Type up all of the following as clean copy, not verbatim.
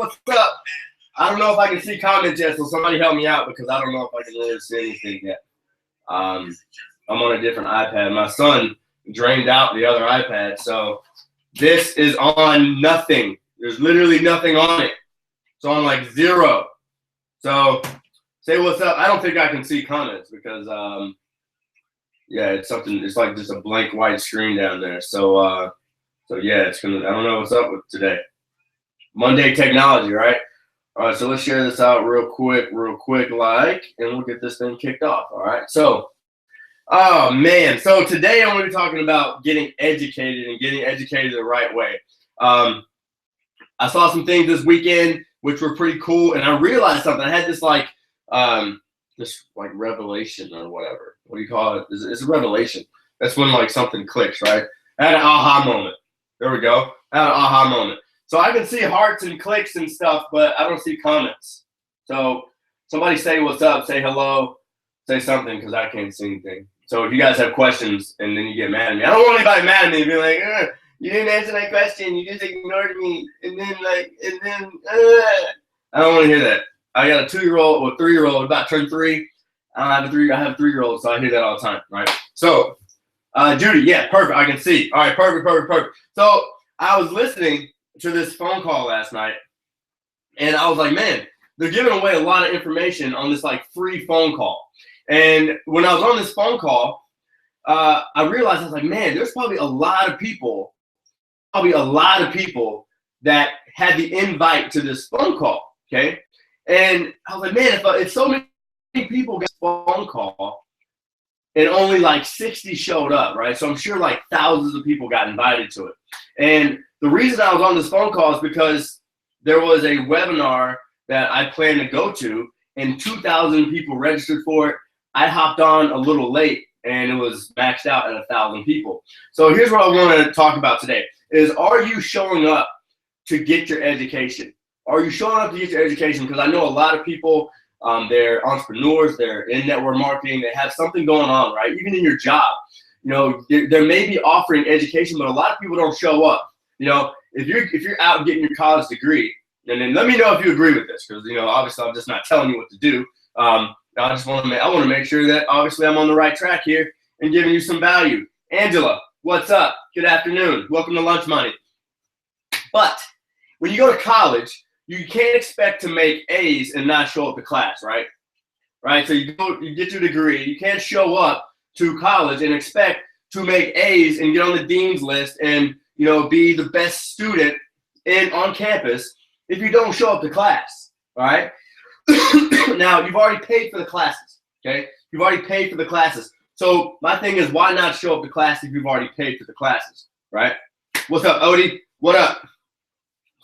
what's up? I don't know if I can see comments yet, so somebody help me out because I don't know if I can really see anything yet. I'm on a different iPad. My son drained out the other iPad, so this is on nothing. There's literally nothing on it. So I'm like 0. So say what's up. I don't think I can see comments because yeah, it's something. It's like just a blank white screen down there. So so yeah, it's gonna. I don't know what's up with today. Monday technology, right? All right, so let's share this out real quick, like, and we'll get this thing kicked off. All right. So, oh man. So today I'm going to be talking about getting educated and getting educated the right way. I saw some things this weekend which were pretty cool, and I realized something. I had this like revelation or whatever. What do you call it? It's a revelation. That's when like something clicks, right? I had an aha moment. There we go. I had an aha moment. So I can see hearts and clicks and stuff, but I don't see comments. So somebody say what's up, say hello, say something, because I can't see anything. So if you guys have questions and then you get mad at me, I don't want anybody mad at me and be like, you didn't answer my question, you just ignored me, and then I don't want to hear that. I got a 2-year-old or 3-year-old about to turn 3. I have a 3-year-old, so I hear that all the time, right? So Judy, yeah, perfect. I can see. All right, perfect. So I was listening to this phone call last night, and I was like, man, they're giving away a lot of information on this like free phone call. And when I was on this phone call, I realized I was like, man, there's probably a lot of people that had the invite to this phone call. Okay, and I was like, man, if so many people got a phone call and only like 60 showed up, right? So I'm sure like thousands of people got invited to it. And the reason I was on this phone call is because there was a webinar that I planned to go to, and 2,000 people registered for it. I hopped on a little late, and it was maxed out at 1,000 people. So here's what I want to talk about today is, are you showing up to get your education? Are you showing up to get your education? Because I know a lot of people, they're entrepreneurs, they're in network marketing, they have something going on, right? Even in your job, you know, they may be offering education, but a lot of people don't show up. You know, if you're out getting your college degree, and then let me know if you agree with this, because, you know, obviously I'm just not telling you what to do. I want to make sure that obviously I'm on the right track here and giving you some value. Angela, what's up? Good afternoon. Welcome to Lunch Money. But when you go to college, you can't expect to make A's and not show up to class, right? Right. So you get your degree. You can't show up to college and expect to make A's and get on the dean's list and, you know, be the best student on campus if you don't show up to class. All right. Now, you've already paid for the classes. Okay. You've already paid for the classes. So my thing is, why not show up to class if you've already paid for the classes? Right. What's up, Odie? What up?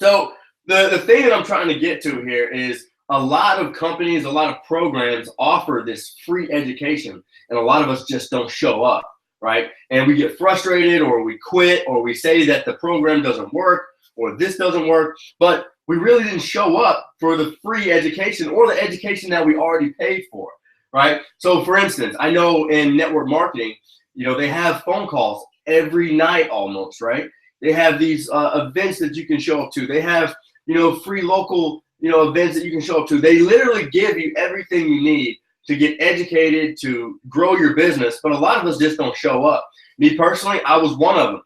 So the thing that I'm trying to get to here is, a lot of companies, a lot of programs offer this free education, and a lot of us just don't show up, right? And we get frustrated, or we quit, or we say that the program doesn't work, or this doesn't work, but we really didn't show up for the free education or the education that we already paid for, right? So for instance, I know in network marketing, you know, they have phone calls every night almost, right? They have these events that you can show up to. They have, you know, free local, you know, events that you can show up to. They literally give you everything you need to get educated, to grow your business, but a lot of us just don't show up. Me personally, I was one of them.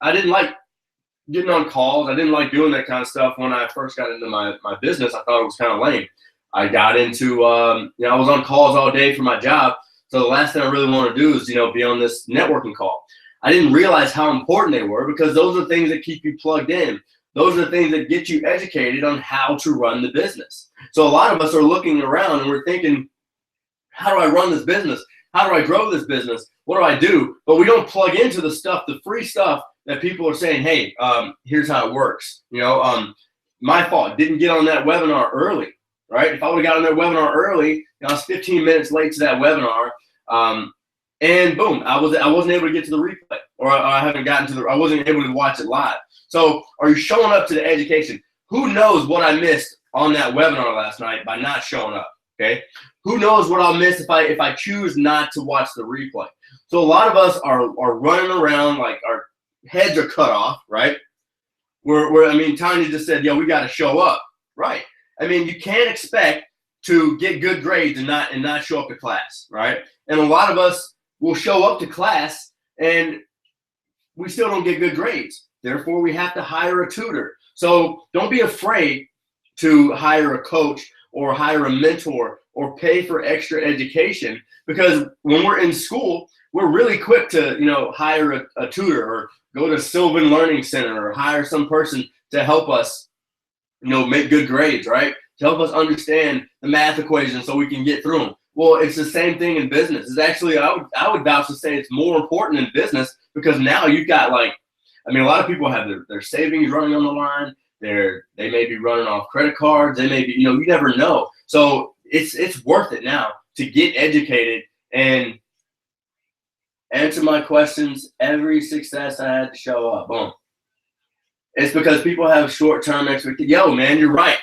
I didn't like getting on calls. I didn't like doing that kind of stuff when I first got into my business. I thought it was kind of lame. I got into, you know, I was on calls all day for my job. So the last thing I really want to do is, you know, be on this networking call. I didn't realize how important they were, because those are things that keep you plugged in. Those are the things that get you educated on how to run the business. So a lot of us are looking around and we're thinking, how do I run this business? How do I grow this business? What do I do? But we don't plug into the stuff, the free stuff that people are saying, hey, here's how it works. You know, my fault, didn't get on that webinar early, right? If I would have got on that webinar early, you know, I was 15 minutes late to that webinar, and boom, I wasn't able to get to the replay, or I wasn't able to watch it live. So are you showing up to the education? Who knows what I missed on that webinar last night by not showing up, okay? Who knows what I'll miss if I choose not to watch the replay? So a lot of us are running around like our heads are cut off, right? I mean, Tanya just said, yo, we got to show up. Right. I mean, you can't expect to get good grades and not show up to class. Right. And a lot of us will show up to class and we still don't get good grades. Therefore, we have to hire a tutor. So don't be afraid to hire a coach or hire a mentor or pay for extra education, because when we're in school, we're really quick to, hire a tutor or go to Sylvan Learning Center or hire some person to help us, make good grades, right? To help us understand the math equations so we can get through them. Well, it's the same thing in business. It's actually, I would vouch to say it's more important in business, because now you've got a lot of people have their savings running on the line. They may be running off credit cards. They may be, you never know. So it's worth it now to get educated and answer my questions. Every success I had to show up. Boom. It's because people have short-term expectations. Yo, man, you're right.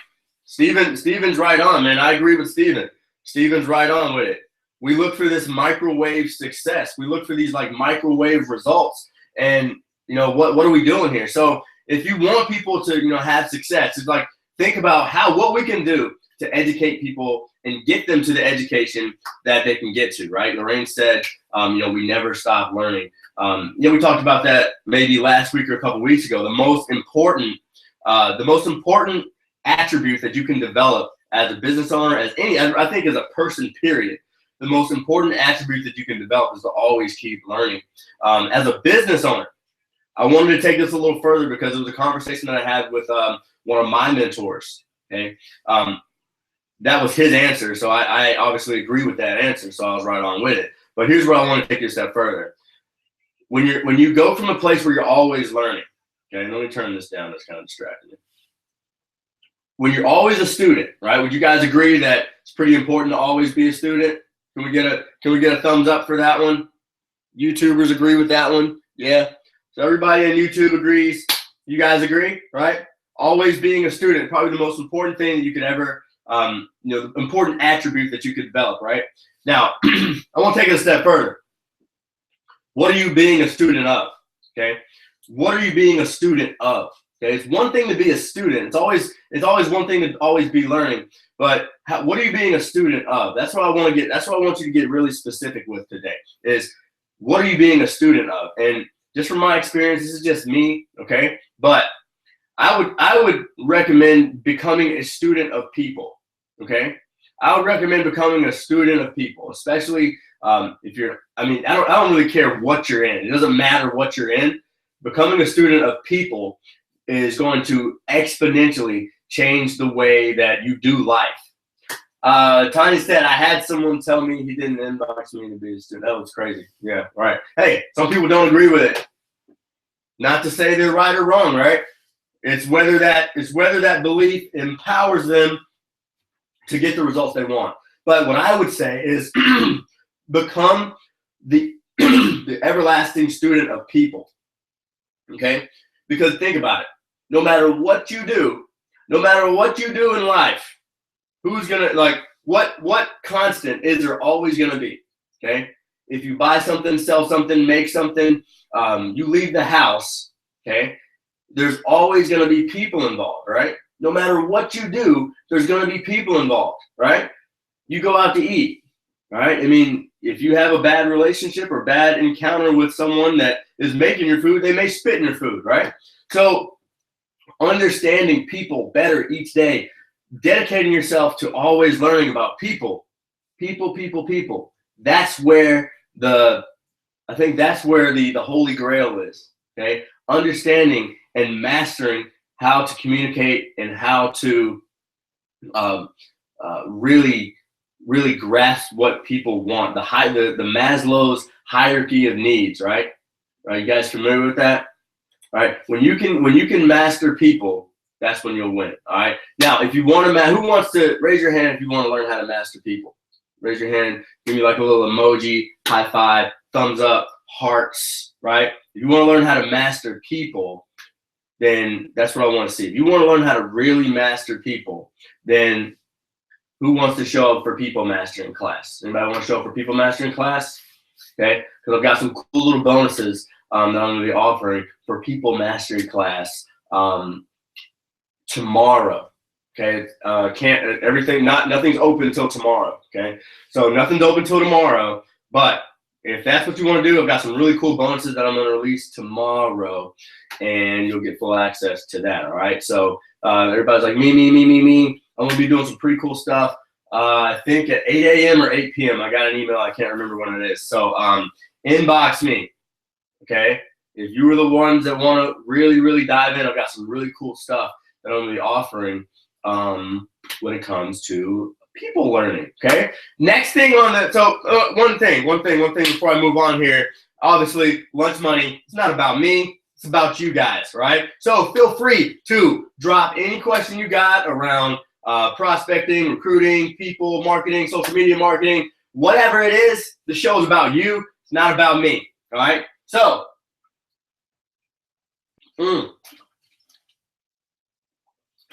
Steven's right on, man. I agree with Steven. Steven's right on with it. We look for this microwave success. We look for these microwave results. And what are we doing here? So if you want people to have success, it's think about what we can do to educate people and get them to the education that they can get to, right? Lorraine said, we never stop learning. We talked about that maybe last week or a couple weeks ago. The most important attribute that you can develop as a business owner, I think as a person, period, the most important attribute that you can develop is to always keep learning. As a business owner, I wanted to take this a little further because it was a conversation that I had with one of my mentors. Okay, that was his answer, so I obviously agree with that answer, so I was right on with it. But here's where I want to take it a step further. When you go from a place where you're always learning, okay, let me turn this down. That's kind of distracting me. When you're always a student, right? Would you guys agree that it's pretty important to always be a student? Can we get a thumbs up for that one? YouTubers agree with that one? Yeah. So everybody on YouTube agrees. You guys agree, right? Always being a student, probably the most important thing that you could ever, the important attribute that you could develop, right? Now, I want to take it a step further. What are you being a student of? Okay. What are you being a student of? Okay. It's one thing to be a student. It's always one thing to always be learning. But what are you being a student of? That's what I want to get. That's what I want you to get really specific with today. Is what are you being a student of? And just from my experience, this is just me. Okay. But I would recommend becoming a student of people. Okay. I would recommend becoming a student of people, especially if you're, I don't really care what you're in. It doesn't matter what you're in. Becoming a student of people is going to exponentially change the way that you do life. Tony said, I had someone tell me he didn't inbox me to be a student. That was crazy. Yeah, right. Hey, some people don't agree with it. Not to say they're right or wrong, right? It's whether that belief empowers them to get the results they want. But what I would say is become the everlasting student of people. Okay? Because think about it. No matter what you do in life, who's gonna what constant is there always gonna be? Okay? If you buy something, sell something, make something, you leave the house, okay? There's always gonna be people involved, right? No matter what you do, there's gonna be people involved, right? You go out to eat, right? I mean, if you have a bad relationship or bad encounter with someone that is making your food, they may spit in your food, right? So understanding people better each day, dedicating yourself to always learning about people. That's where the Holy Grail is, okay? Understanding and mastering how to communicate and how to really grasp what people want. The Maslow's hierarchy of needs, right? Are you guys familiar with that? All right. When you can master people, that's when you'll win. All right. Now, if you want to, who wants to raise your hand if you want to learn how to master people? Raise your hand. Give me like a little emoji, high five, thumbs up, hearts. Right. If you want to learn how to master people, then that's what I want to see. If you want to learn how to really master people, then who wants to show up for people mastering class? Anybody want to show up for people mastering class? Okay. Because I've got some cool little bonuses that I'm going to be offering for people mastery class tomorrow. Okay, nothing's open until tomorrow. Okay, so nothing's open until tomorrow. But if that's what you want to do, I've got some really cool bonuses that I'm going to release tomorrow, and you'll get full access to that. All right. So everybody's like me. I'm going to be doing some pretty cool stuff. I think at 8 a.m. or 8 p.m. I got an email. I can't remember when it is. So inbox me. Okay. If you were the ones that want to really, really dive in, I've got some really cool stuff that I'm going to be offering when it comes to people learning. Okay. Next thing on that. So one thing before I move on here. Obviously, lunch money. It's not about me. It's about you guys. Right. So feel free to drop any question you got around prospecting, recruiting, people, marketing, social media marketing, whatever it is. The show is about you. It's not about me. All right. So.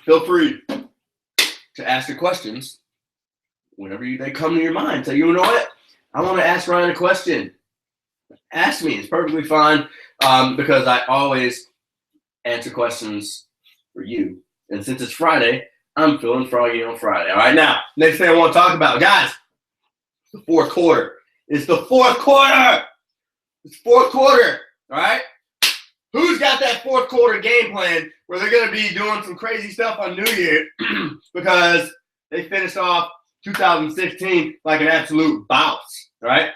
Feel free to ask your questions whenever they come to your mind. So you know what? I want to ask Ryan a question. Ask me. It's perfectly fine because I always answer questions for you. And since it's Friday, I'm feeling froggy on Friday. All right, now, next thing I want to talk about, guys, the fourth quarter. It's the fourth quarter. It's fourth quarter, all right? Who's got that fourth quarter game plan where they're going to be doing some crazy stuff on New Year because they finished off 2016 like an absolute bounce, right?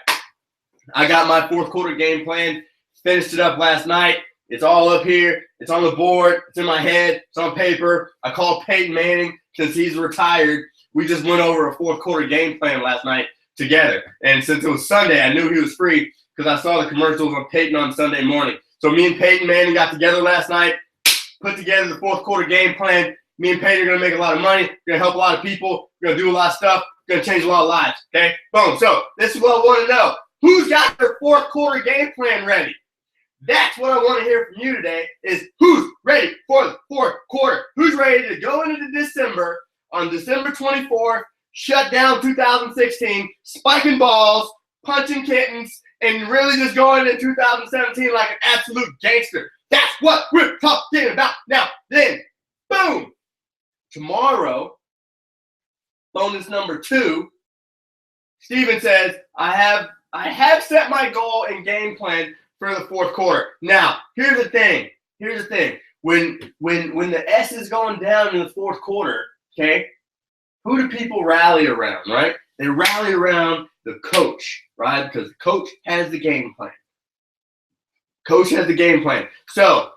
I got my fourth quarter game plan, finished it up last night. It's all up here. It's on the board. It's in my head. It's on paper. I called Peyton Manning since he's retired. We just went over a fourth quarter game plan last night together. And since it was Sunday, I knew he was free because I saw the commercials on Peyton on Sunday morning. So me and Peyton Manning got together last night, put together the fourth quarter game plan. Me and Peyton are going to make a lot of money. We're going to help a lot of people. We're going to do a lot of stuff. We're going to change a lot of lives, okay? Boom. So this is what I want to know. Who's got their fourth quarter game plan ready? That's what I want to hear from you today is who's ready for the fourth quarter? Who's ready to go into December on December 24th, shut down 2016, spiking balls, punching kittens, and really just going into 2017 like an absolute gangster. That's what we're talking about. Now, then, boom. Tomorrow, bonus number 2, Steven says, I have set my goal and game plan for the fourth quarter. Now, here's the thing. When the S is going down in the fourth quarter, okay, who do people rally around, right? They rally around the coach, right? Because the coach has the game plan. Coach has the game plan. So,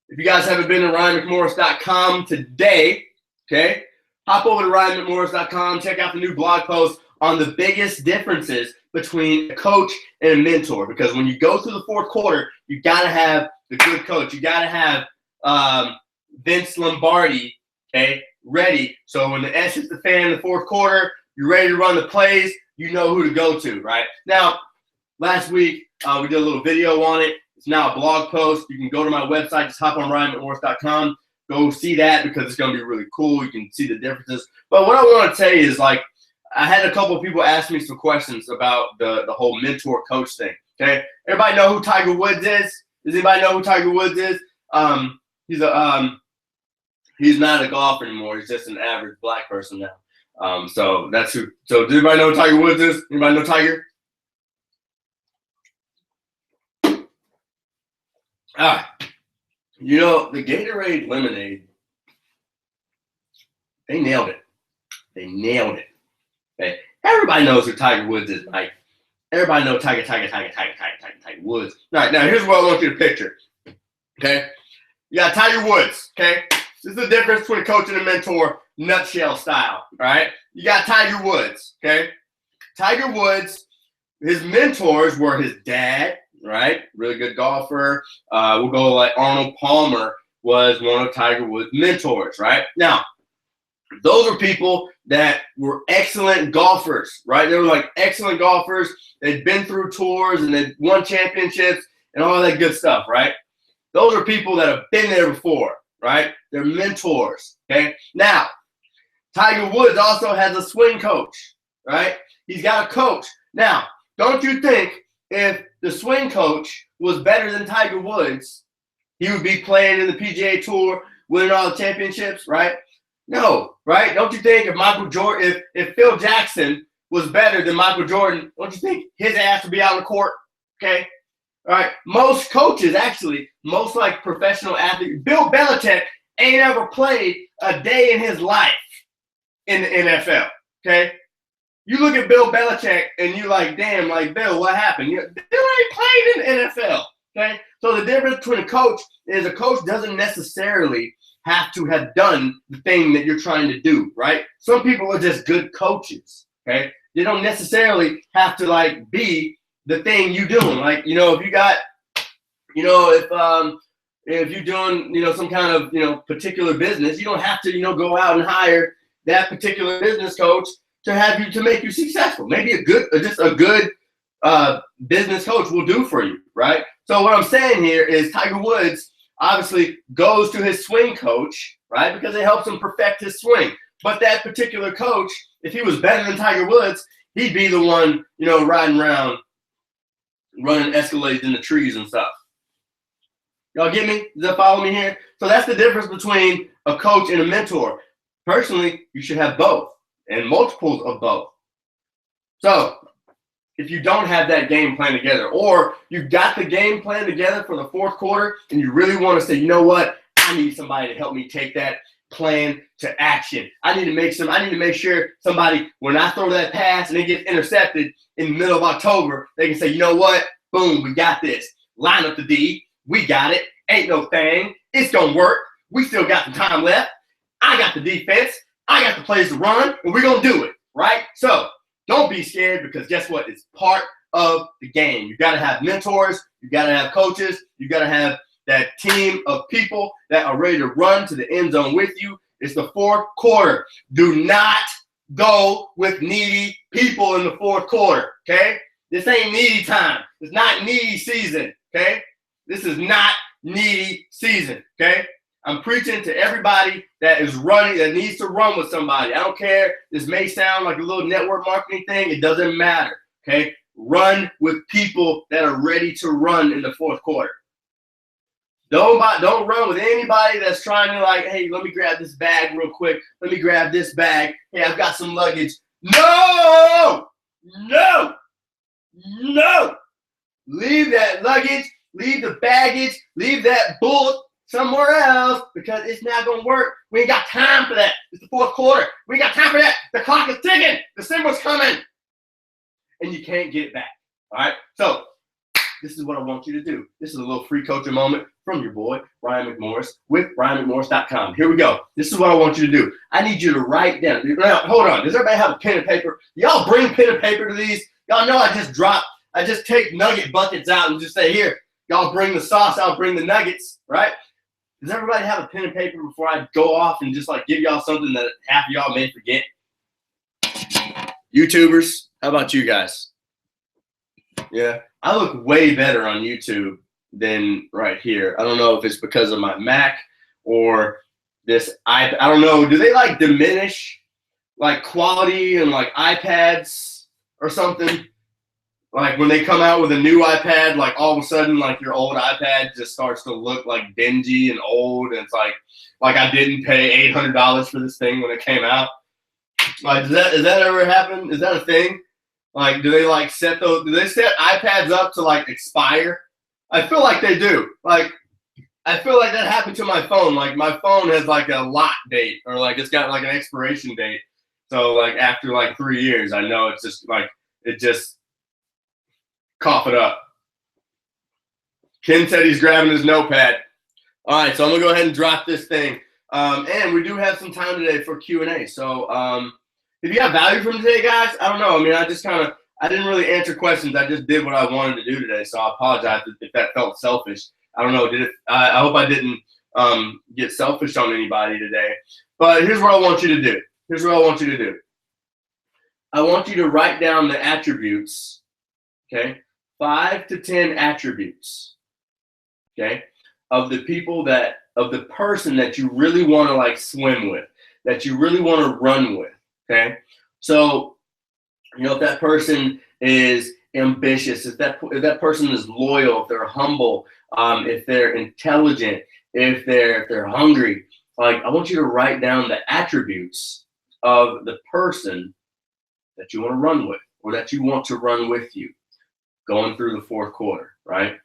if you guys haven't been to RyanMcMorris.com today, okay, hop over to RyanMcMorris.com, check out the new blog post on the biggest differences between a coach and a mentor. Because when you go through the fourth quarter, you got to have the good coach. You got to have Vince Lombardi, okay, ready. So when the S hits the fan in the fourth quarter, you're ready to run the plays. You know who to go to, right? Now, last week, we did a little video on it. It's now a blog post. You can go to my website. Just hop on RyanMcMorris.com. Go see that because it's going to be really cool. You can see the differences. But what I want to tell you is, like, I had a couple of people ask me some questions about the whole mentor-coach thing, okay? Everybody know who Tiger Woods is? Does anybody know who Tiger Woods is? He's not a golfer anymore. He's just an average black person now. So that's who. So does anybody know who Tiger Woods is? Anybody know Tiger? You know, the Gatorade lemonade, they nailed it. Okay. Everybody knows who Tiger Woods is, Mike. Everybody knows Tiger Woods. All right, now here's what I want you to picture. Okay? You got Tiger Woods, okay? This is the difference between a coach and a mentor, nutshell style, all right? You got Tiger Woods, okay? Tiger Woods, his mentors were his dad, right? Really good golfer. We'll go like Arnold Palmer was one of Tiger Woods' mentors, right? Now, those are people that were excellent golfers, right? They were like excellent golfers. They'd been through tours and they'd won championships and all that good stuff, right? Those are people that have been there before, right? They're mentors, okay? Now, Tiger Woods also has a swing coach, right? He's got a coach. Now, don't you think if the swing coach was better than Tiger Woods, he would be playing in the PGA Tour, winning all the championships, right? No, right? Don't you think if Michael Jordan, if Phil Jackson was better than Michael Jordan, don't you think his ass would be out on the court? Okay. All right. Most coaches, actually, most like professional athletes, Bill Belichick ain't ever played a day in his life in the NFL. Okay. You look at Bill Belichick and you like, damn, like, Bill, what happened? Bill ain't played in the NFL. Okay. So the difference between a coach is a coach doesn't necessarily have to have done the thing that you're trying to do, right? Some people are just good coaches. Okay. They don't necessarily have to like be the thing you doing. Like, you know, if you got, you know, if you're doing, you know, some kind of, you know, particular business, you don't have to, you know, go out and hire that particular business coach to have you, to make you successful. Maybe a good business coach will do for you, right? So what I'm saying here is Tiger Woods obviously goes to his swing coach, right? Because it helps him perfect his swing. But that particular coach, if he was better than Tiger Woods, he'd be the one, you know, riding around, running Escalades in the trees and stuff. Y'all get me? Does that follow me here? So that's the difference between a coach and a mentor. Personally, you should have both and multiples of both. So if you don't have that game plan together, or you got the game plan together for the fourth quarter and you really want to say, you know what, I need somebody to help me take that plan to action. I need to make sure somebody, when I throw that pass and it gets intercepted in the middle of October, they can say, you know what? Boom, we got this. Line up the D. We got it. Ain't no thing. It's going to work. We still got some time left. I got the defense. I got the plays to run, and we're going to do it, right? So don't be scared, because guess what? It's part of the game. You got to have mentors. You got to have coaches. You got to have that team of people that are ready to run to the end zone with you. It's the fourth quarter. Do not go with needy people in the fourth quarter, okay? This ain't needy time. It's not needy season, okay? This is not needy season, okay? I'm preaching to everybody that is running, that needs to run with somebody. I don't care. This may sound like a little network marketing thing. It doesn't matter, okay? Run with people that are ready to run in the fourth quarter. Don't run with anybody that's trying to like, hey, let me grab this bag real quick. Let me grab this bag. Hey, I've got some luggage. No! No! No! Leave that luggage. Leave the baggage. Leave that bull somewhere else, because it's not going to work. We ain't got time for that. It's the fourth quarter. We ain't got time for that. The clock is ticking. December's coming. And you can't get it back. All right? So this is what I want you to do. This is a little free coaching moment from your boy, Ryan McMorris, with RyanMcMorris.com. Here we go. This is what I want you to do. I need you to write down. Now, hold on. Does everybody have a pen and paper? Y'all bring pen and paper to these? Y'all know I just take nugget buckets out and just say, here, y'all bring the sauce, I'll bring the nuggets, right? Does everybody have a pen and paper before I go off and just like give y'all something that half of y'all may forget? YouTubers, how about you guys? Yeah, I look way better on YouTube than right here. I don't know if it's because of my Mac or this I don't know. Do they like diminish like quality and like iPads or something? Like when they come out with a new iPad, like all of a sudden, like your old iPad just starts to look like dingy and old, and it's like I didn't pay $800 for this thing when it came out. Like, does that ever happen? Is that a thing? Like, do they set iPads up to like expire? I feel like they do. Like, I feel like that happened to my phone. Like my phone has like a lot date, or like it's got like an expiration date. So like after like 3 years, I know it's just like cough it up. Ken said he's grabbing his notepad. All right, so I'm gonna go ahead and drop this thing. And we do have some time today for Q&A. So if you got value from today, guys, I don't know. I mean, I didn't really answer questions. I just did what I wanted to do today. So I apologize if that felt selfish. I don't know. I hope I didn't get selfish on anybody today. But here's what I want you to do. I want you to write down the attributes, okay? 5 to 10 attributes, okay, of the person that you really want to like swim with, that you really want to run with, okay? So, you know, if that person is ambitious, if that person is loyal, if they're humble, if they're intelligent, if they're hungry, like I want you to write down the attributes of the person that you want to run with, or that you want to run with you going through the fourth quarter, right?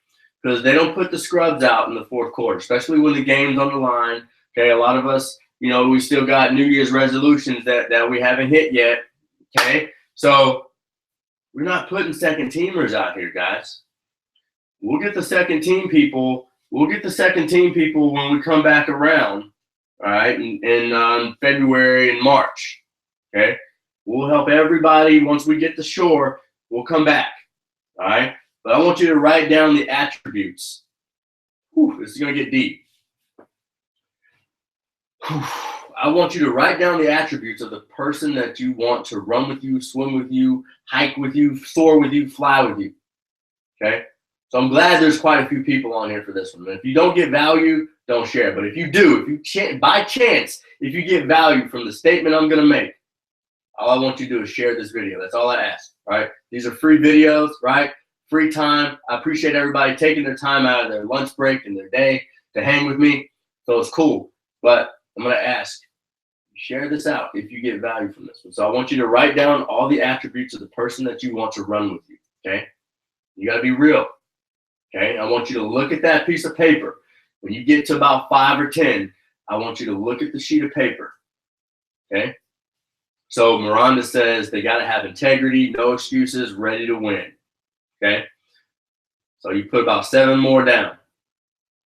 Because they don't put the scrubs out in the fourth quarter, especially when the game's on the line. Okay, a lot of us, we still got New Year's resolutions that we haven't hit yet. Okay, so we're not putting second teamers out here, guys. We'll get the second team people. We'll get the second team people when we come back around, all right, in February and March. Okay, we'll help everybody once we get to shore. We'll come back, all right. But I want you to write down the attributes. Whew, this is going to get deep. Whew. I want you to write down the attributes of the person that you want to run with you, swim with you, hike with you, soar with you, fly with you. Okay? So I'm glad there's quite a few people on here for this one. And if you don't get value, don't share. But if you do, by chance, if you get value from the statement I'm going to make, all I want you to do is share this video. That's all I ask. All right? These are free videos, right? Free time. I appreciate everybody taking their time out of their lunch break and their day to hang with me. So it's cool. But I'm going to ask, share this out if you get value from this one. So I want you to write down all the attributes of the person that you want to run with you, okay? You got to be real, okay? I want you to look at that piece of paper. When you get to about 5 or 10, I want you to look at the sheet of paper, okay? So Miranda says they got to have integrity, no excuses, ready to win, okay? So you put about 7 more down.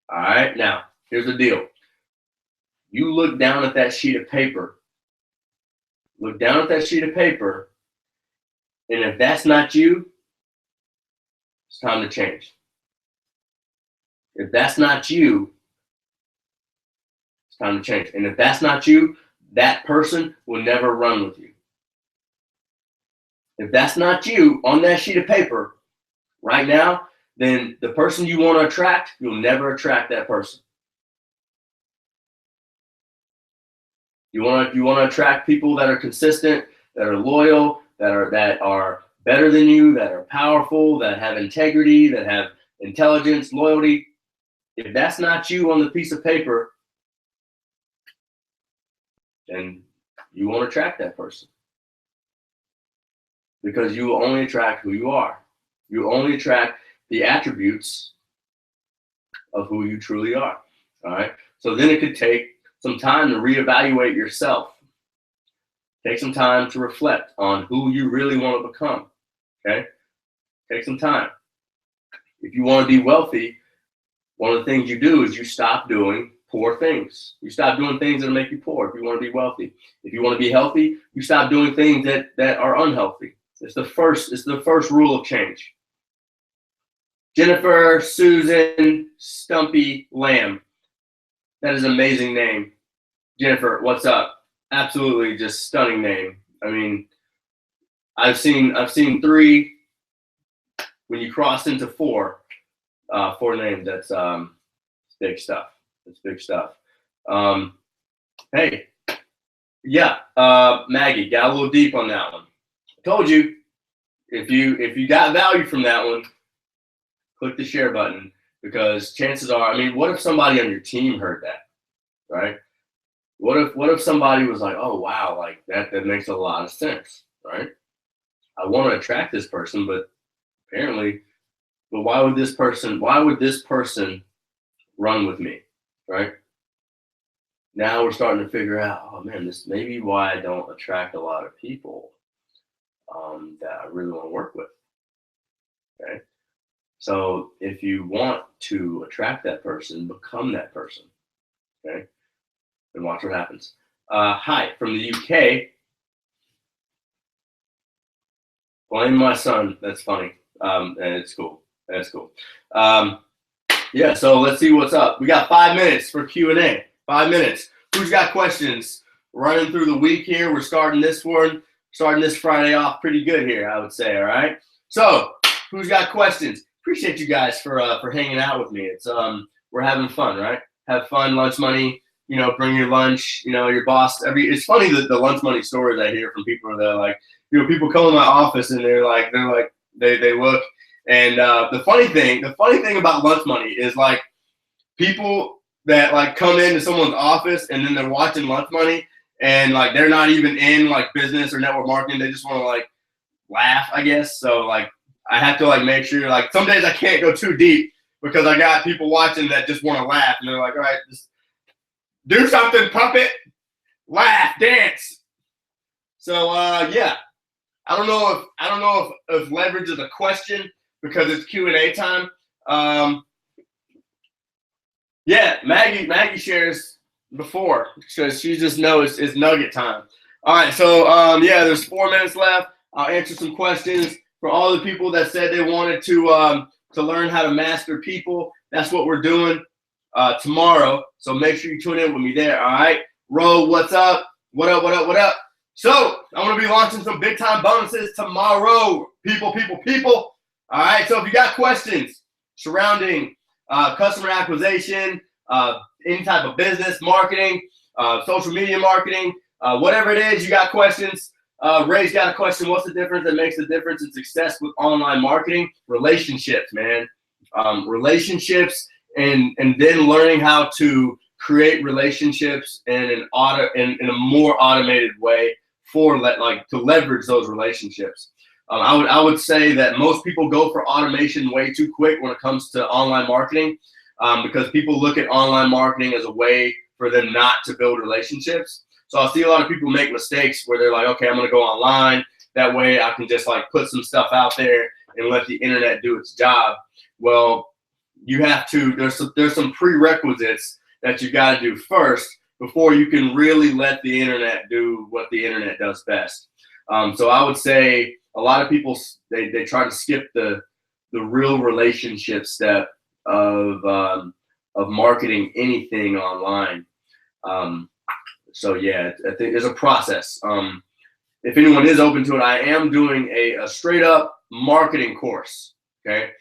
All right, now, here's the deal. You look down at that sheet of paper. Look down at that sheet of paper. And if that's not you, it's time to change. If that's not you, it's time to change. And if that's not you, that person will never run with you. If that's not you on that sheet of paper right now, then the person you want to attract, you'll never attract that person. You want to attract people that are consistent, that are loyal, that are better than you, that are powerful, that have integrity, that have intelligence, loyalty. If that's not you on the piece of paper, then you won't attract that person. Because you will only attract who you are. You only attract the attributes of who you truly are. All right. So then it could take some time to reevaluate yourself. Take some time to reflect on who you really want to become. Okay? Take some time. If you want to be wealthy, one of the things you do is you stop doing poor things. You stop doing things that make you poor if you want to be wealthy. If you want to be healthy, you stop doing things that are unhealthy. It's the first rule of change. Jennifer Susan Stumpy Lamb. That is an amazing name. Jennifer, what's up? Absolutely just stunning name. I mean, I've seen 3. When you cross into 4 names, that's big stuff. That's big stuff. Hey, yeah, Maggie, got a little deep on that one. I told you, if you got value from that one, click the share button, because chances are, I mean, what if somebody on your team heard that, right? What if somebody was like, oh wow, like that makes a lot of sense, right? I want to attract this person, but apparently, why would this person run with me, right? Now we're starting to figure out, oh man, this may be why I don't attract a lot of people that I really want to work with, okay? So if you want to attract that person, become that person, okay? And watch what happens. Hi, from the UK. Blame my son. That's funny. And it's cool. That's cool. Yeah, so let's see what's up. We got 5 minutes for Q&A. 5 minutes. Who's got questions? Running through the week here. We're starting this Friday off pretty good here, I would say, all right? So, who's got questions? Appreciate you guys for hanging out with me. It's we're having fun, right? Have fun, lunch money. You know, bring your lunch. You know, your boss. It's funny that the lunch money stories I hear from people that are like, you know, people come in my office and they're like, They look. And the funny thing about lunch money is like people that like come into someone's office and then they're watching lunch money and like they're not even in like business or network marketing. They just want to like laugh, I guess. So like I have to like make sure like some days I can't go too deep because I got people watching that just want to laugh and they're like, all right, just do something, puppet, laugh, dance. So yeah, I don't know if leverage is a question because it's Q&A time. Yeah, Maggie shares before because she just knows it's nugget time. All right, so yeah, there's 4 minutes left. I'll answer some questions for all the people that said they wanted to learn how to master people. That's what we're doing tomorrow. So make sure you tune in with me there. All right, Ro, what's up? What up? What up? What up? So I'm gonna be launching some big time bonuses tomorrow, people. All right, so if you got questions surrounding customer acquisition, any type of business, marketing, social media marketing, whatever it is, you got questions. Ray's got a question. What's the difference that makes the difference in success with online marketing? Relationships, man. Relationships and then learning how to create relationships in a more automated way to leverage those relationships. I would say that most people go for automation way too quick when it comes to online marketing because people look at online marketing as a way for them not to build relationships. So I see a lot of people make mistakes where they're like, okay, I'm going to go online. That way I can just like put some stuff out there and let the internet do its job. Well, you have to, there's some prerequisites that you got to do first before you can really let the internet do what the internet does best. So I would say a lot of people, they try to skip the real relationship step of marketing anything online. So yeah, I think there's a process. If anyone is open to it, I am doing a straight up marketing course. Okay,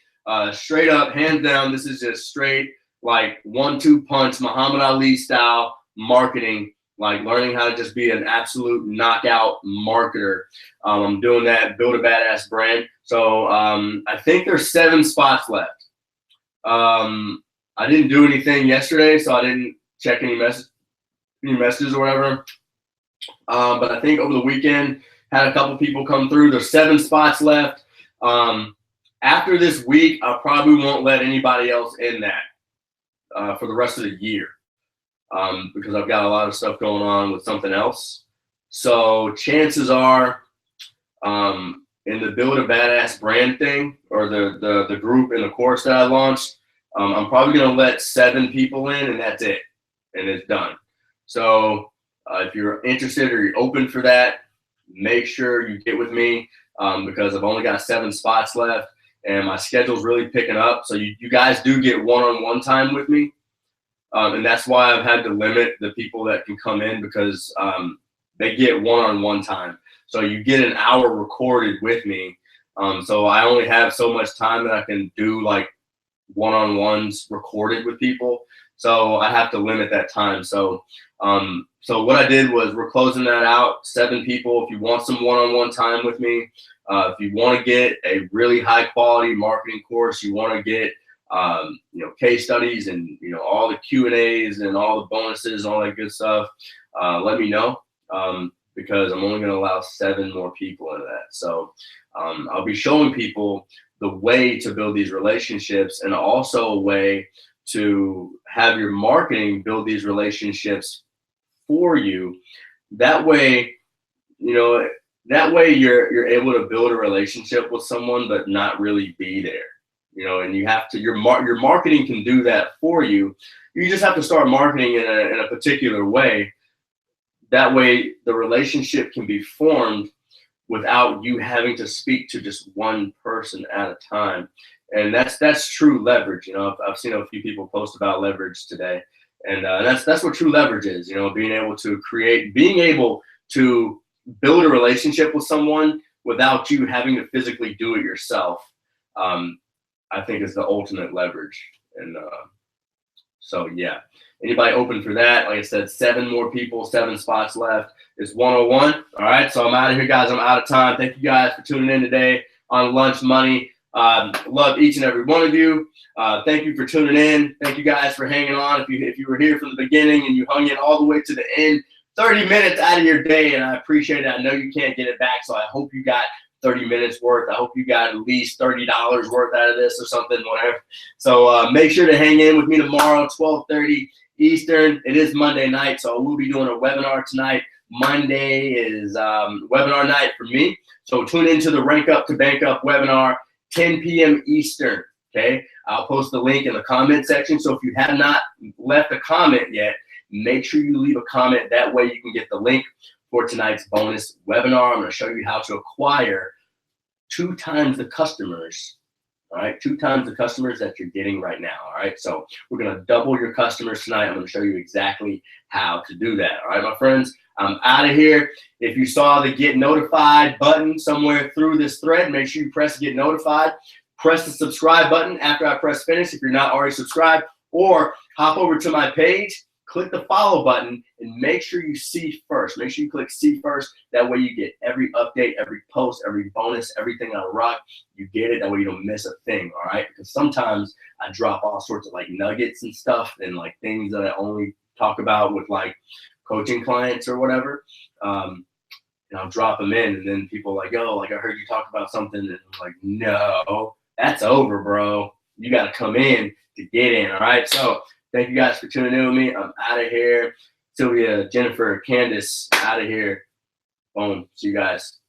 straight up, hands down. This is just straight like 1-2 punch Muhammad Ali style marketing. Like learning how to just be an absolute knockout marketer. I'm doing that, build a badass brand. So I think there's 7 spots left. I didn't do anything yesterday, so I didn't check any messages or whatever. But I think over the weekend, had a couple people come through. There's 7 spots left. After this week, I probably won't let anybody else in that for the rest of the year. Because I've got a lot of stuff going on with something else. So chances are in the build a badass brand thing or the group in the course that I launched, I'm probably going to let 7 people in and that's it. And it's done. So if you're interested or you're open for that, make sure you get with me because I've only got 7 spots left and my schedule's really picking up. So you guys do get one-on-one time with me. And that's why I've had to limit the people that can come in because they get one-on-one time. So you get an hour recorded with me. So I only have so much time that I can do like one-on-ones recorded with people. So I have to limit that time. So so what I did was we're closing that out. 7 people. If you want some one-on-one time with me, if you want to get a really high-quality marketing course, you want to get case studies and all the Q&As and all the bonuses and all that good stuff, let me know because I'm only going to allow 7 more people into that. So I'll be showing people the way to build these relationships and also a way to have your marketing build these relationships for you. That way, you're able to build a relationship with someone but not really be there. And you have to, your marketing can do that for you. You just have to start marketing in a particular way. That way the relationship can be formed without you having to speak to just one person at a time. And that's true leverage. I've seen a few people post about leverage today. And that's what true leverage is, being able to build a relationship with someone without you having to physically do it yourself. I think is the ultimate leverage. And so, yeah, anybody open for that? Like I said, 7 more people, 7 spots left. It's 101. All right, so I'm out of here, guys. I'm out of time. Thank you guys for tuning in today. on Lunch Money. Love each and every one of you. Thank you for tuning in. Thank you guys for hanging on. If you were here from the beginning and you hung in all the way to the end, 30 minutes out of your day, and I appreciate it. I know you can't get it back, so I hope you got 30 minutes worth. I hope you got at least $30 worth out of this or something, whatever. So make sure to hang in with me tomorrow, 12:30 Eastern. It is Monday night, so we'll be doing a webinar tonight. Monday is webinar night for me. So tune into the Rank Up to Bank Up webinar, 10 p.m. Eastern, okay? I'll post the link in the comment section. So if you have not left a comment yet, make sure you leave a comment. That way you can get the link for tonight's bonus webinar. I'm going to show you how to acquire 2 times the customers, all right? 2 times the customers that you're getting right now, all right? So we're going to double your customers tonight. I'm going to show you exactly how to do that, all right, my friends? I'm out of here. If you saw the get notified button somewhere through this thread, make sure you press get notified. Press the subscribe button after I press finish if you're not already subscribed, or hop over to my page, click the follow button, and make sure you see first. Make sure you click see first. That way you get every update, every post, every bonus, everything I rock. You get it. That way you don't miss a thing, all right? Because sometimes I drop all sorts of like nuggets and stuff and like things that I only talk about with like coaching clients or whatever. And I'll drop them in, and then people are like, oh, like I heard you talk about something. And I'm like, no, that's over, bro. You got to come in to get in, all right? So thank you guys for tuning in with me. I'm out of here. Sylvia, Jennifer, Candace, out of here. Boom. See you guys.